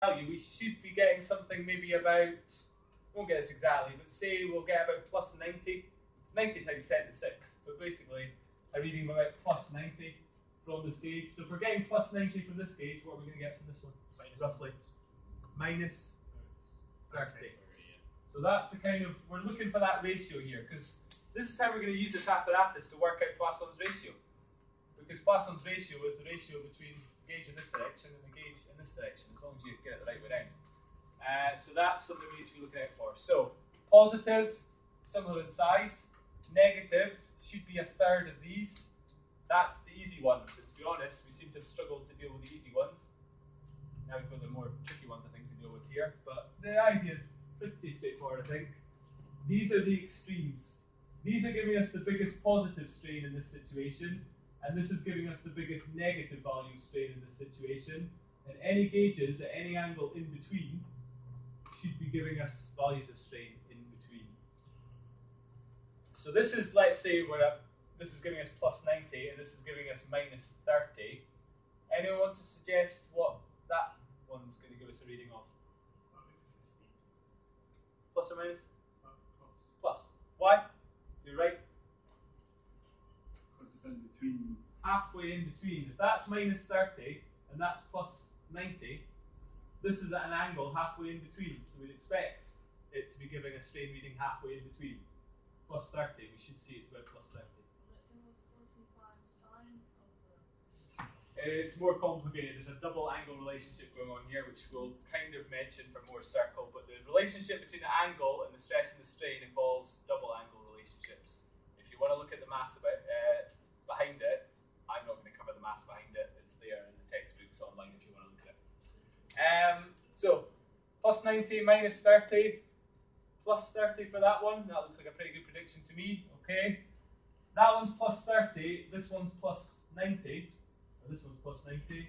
value, we should be getting something maybe about, won't get this exactly, but say we'll get about plus 90. It's 90 times 10 to 6. So basically a reading of about plus 90 from this gauge. So if we're getting plus 90 from this gauge, what are we going to get from this one? Roughly minus 30. So that's the kind of, we're looking for that ratio here, because this is how we're going to use this apparatus to work out Poisson's ratio. Because Poisson's ratio is the ratio between the gauge in this direction and the gauge in this direction, as long as you get it the right way round. So that's something we need to be looking out for. So positive, similar in size. Negative should be a third of these. That's the easy ones. And to be honest, we seem to have struggled to deal with the easy ones. Now we've got the more tricky ones, I think, to deal with here. But the idea is pretty straightforward, I think. These are the extremes. These are giving us the biggest positive strain in this situation, and this is giving us the biggest negative value strain in this situation. And any gauges at any angle in between should be giving us values of strain in between. So this is, let's say, this is giving us plus 90, and this is giving us minus 30. Anyone want to suggest what that one's going to give us a reading of? Plus or minus? Plus. Why? You're right. Because it's in between. It's halfway in between. If that's minus 30 and that's plus 90, this is at an angle halfway in between. So we'd expect it to be giving a strain reading halfway in between. Plus 30, we should see it's about plus 30. It's more complicated. There's a double angle relationship going on here, which we'll kind of mention for more circle, but the relationship between the angle and the stress and the strain involves double angle relationships. If you want to look at the maths behind it, I'm not going to cover the maths behind it. It's there in the textbooks online if you want to look at it. So, plus 90, minus 30, plus 30 for that one. That looks like a pretty good prediction to me. Okay. That one's plus 30, this one's plus 90. This one's plus 90.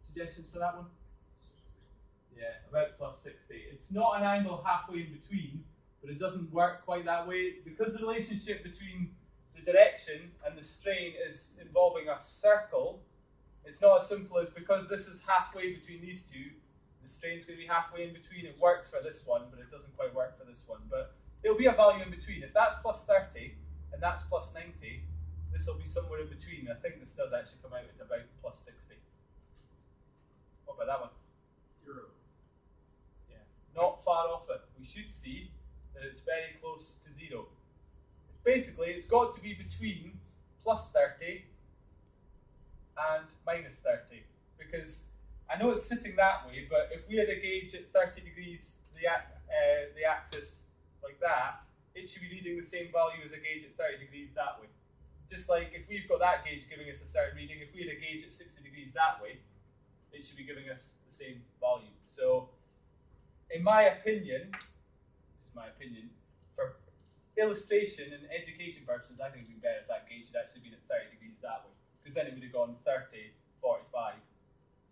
Suggestions for that one? Yeah, about plus 60. It's not an angle halfway in between, but it doesn't work quite that way. Because the relationship between the direction and the strain is involving a circle, it's not as simple as because this is halfway between these two, the strain's going to be halfway in between. It works for this one, but it doesn't quite work for this one. But it'll be a value in between. If that's plus 30 and that's plus 90, this will be somewhere in between. I think this does actually come out at about plus 60. What about that one? 0. Yeah, not far off it. We should see that it's very close to 0. It's got to be between plus 30 and minus 30. Because I know it's sitting that way, but if we had a gauge at 30 degrees, the axis like that, it should be reading the same value as a gauge at 30 degrees that way. Just like if we've got that gauge giving us a certain reading, if we had a gauge at 60 degrees that way, it should be giving us the same value. So, in my opinion, this is my opinion, for illustration and education purposes, I think it would be better if that gauge had actually been at 30 degrees that way. Because then it would have gone 30, 45,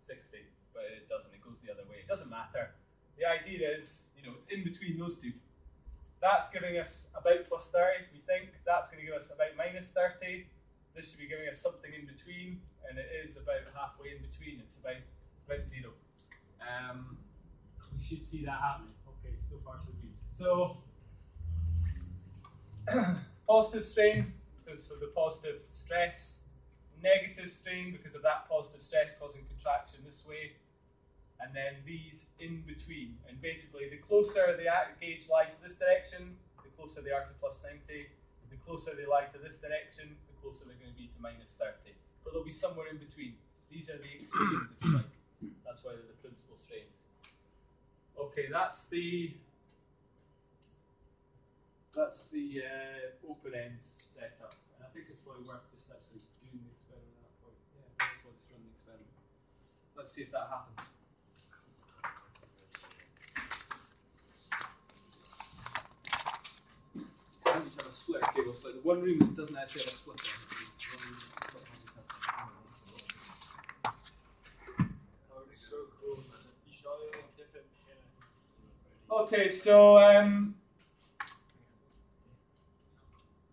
60, but it doesn't, it goes the other way. It doesn't matter. The idea is, it's in between those two. That's giving us about plus 30, we think. That's going to give us about minus 30. This should be giving us something in between, and it is about halfway in between. It's about 0. We should see that happening. Okay, so far so good. So, positive strain because of the positive stress. Negative strain because of that positive stress causing contraction this way. And then these in between. And basically, the closer the gauge lies to this direction, the closer they are to plus 90. The closer they lie to this direction, the closer they're going to be to minus 30. But they'll be somewhere in between. These are the extremes, if you like. That's why they're the principal strains. Okay, that's the open ends setup. And I think it's probably worth just actually doing the experiment at that point. Yeah, that's why just run the experiment. Let's see if that happens. I have a splitter cable, so the one room that doesn't actually have a splitter. So cool. Okay, so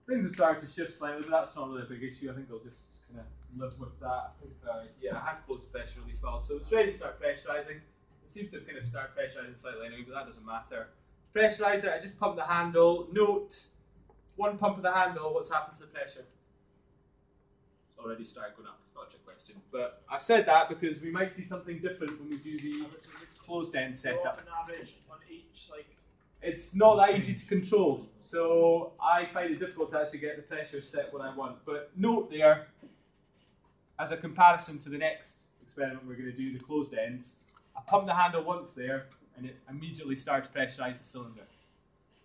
things have started to shift slightly, but that's not really a big issue. I think I'll just kind of live with that. I think, yeah, I had to close the pressure relief valve, so it's ready to start pressurizing. The seems to have kind of started pressurising slightly anyway, but that doesn't matter. To pressurise it, I just pump the handle. Note, one pump of the handle, what's happened to the pressure? It's already started going up. Not a trick question. But I've said that because we might see something different when we do the closed end setup. An average on each, like. It's not that easy to control, so I find it difficult to actually get the pressure set what I want. But note there, as a comparison to the next experiment we're going to do, the closed ends, I pump the handle once there, and it immediately starts to pressurize the cylinder.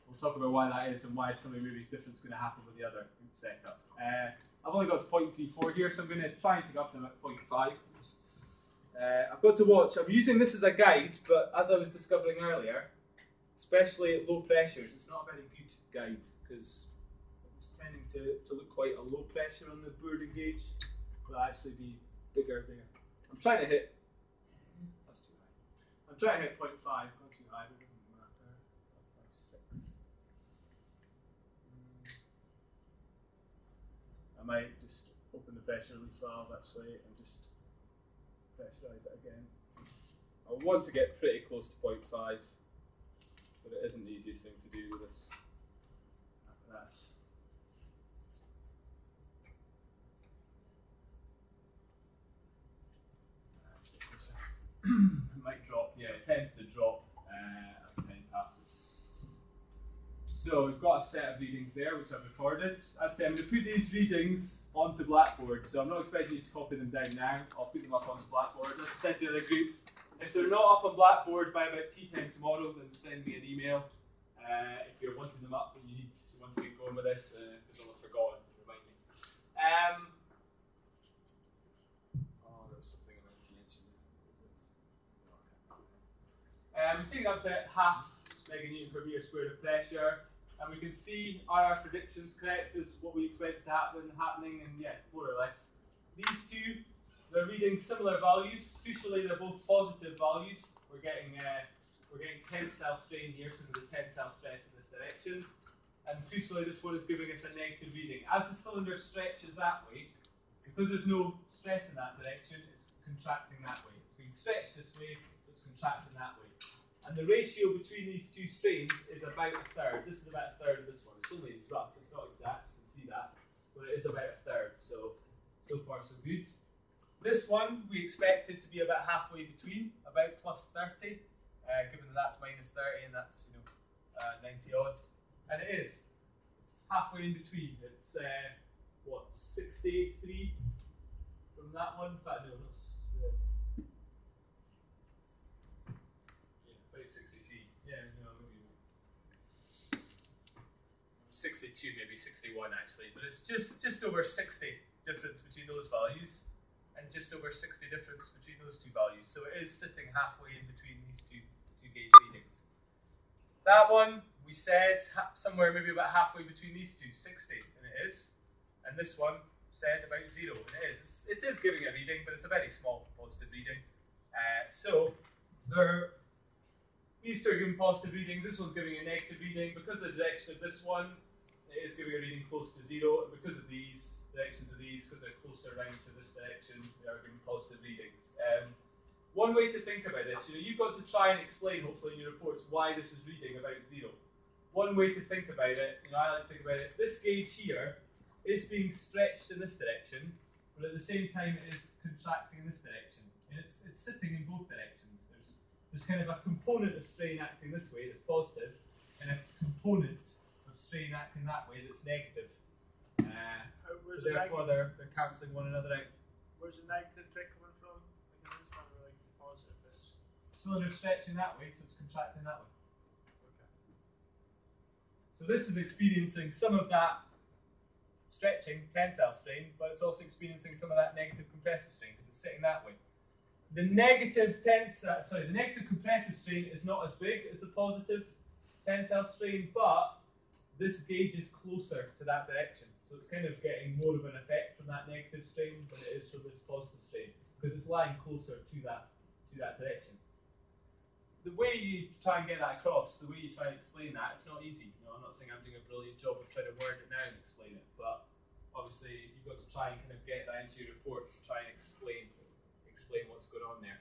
We'll talk about why that is and why something maybe different is going to happen with the other setup. I've only got to 0.34 here, so I'm going to try and take up to about 0.5. I've got to watch. I'm using this as a guide, but as I was discovering earlier, especially at low pressures, it's not a very good guide because it's tending to look quite a low pressure on the boarding gauge, but actually be bigger there. I'm trying to hit, that's too high. I'm trying to hit 0.5, not too high, but it doesn't matter. 0.56. I might just open the pressure relief valve actually and just pressurize it again. I want to get pretty close to 0.5. But it isn't the easiest thing to do with this apparatus. Let's get closer. It might drop, yeah, it tends to drop as time passes. So we've got a set of readings there which I've recorded. As I said, I'm going to put these readings onto Blackboard, so I'm not expecting you to copy them down now. I'll put them up onto Blackboard. As I said to the other group, if they're not up on Blackboard by about tea time tomorrow, then send me an email. If you're wanting them up and you want to get going with this, because I'll have forgotten to remind me. Oh, there was something about to mention. We take it up to half meganewton per metre squared of pressure, and we can see are our predictions correct? Is what we expected to happen happening? And yeah, more or less. These two, they're reading similar values. Crucially, they're both positive values. We're getting tensile strain here because of the tensile stress in this direction. And crucially, this one is giving us a negative reading. As the cylinder stretches that way, because there's no stress in that direction, it's contracting that way. It's being stretched this way, so it's contracting that way. And the ratio between these two strains is about a third. This is about a third of this one. It's only rough, it's not exact, you can see that. But it is about a third, so far so good. This one, we expect it to be about halfway between, about plus 30. Given that that's minus 30 and that's 90 odd, and it is. It's halfway in between. It's what 63 from that one. In fact, no, that's about 63. Yeah, no, maybe 62, maybe 61 actually. But it's just over 60 difference between those values, and just over 60 difference between those two values. So it is sitting halfway in between these two gauge readings. That one, we said somewhere maybe about halfway between these two, 60, and it is. And this one said about 0, and it is. It is giving a reading, but it's a very small positive reading. So these two are giving positive readings. This one's giving a negative reading. Because of the direction of this one, it is giving a reading close to 0. And because of these directions of these, because they're closer around to this direction, they are giving positive readings. One way to think about this, you've got to try and explain, hopefully in your reports, why this is reading about 0. One way to think about it, I like to think about it, this gauge here is being stretched in this direction, but at the same time it is contracting in this direction. And it's sitting in both directions. There's kind of a component of strain acting this way that's positive, and a component of strain acting that way that's negative. So therefore they're cancelling one another out. Where's the negative bit coming from? I can understand where like the positive bit. Cylinder stretching that way, so it's contracting that way. Okay. So this is experiencing some of that stretching tensile strain, but it's also experiencing some of that negative compressive strain because it's sitting that way. The negative compressive strain is not as big as the positive tensile strain, but this gauge is closer to that direction. So it's kind of getting more of an effect from that negative strain than it is from this positive strain, because it's lying closer to that direction. The way you try and get that across, the way you try and explain that, it's not easy. I'm not saying I'm doing a brilliant job of trying to word it now and explain it, but obviously you've got to try and kind of get that into your reports, try and explain what's going on there.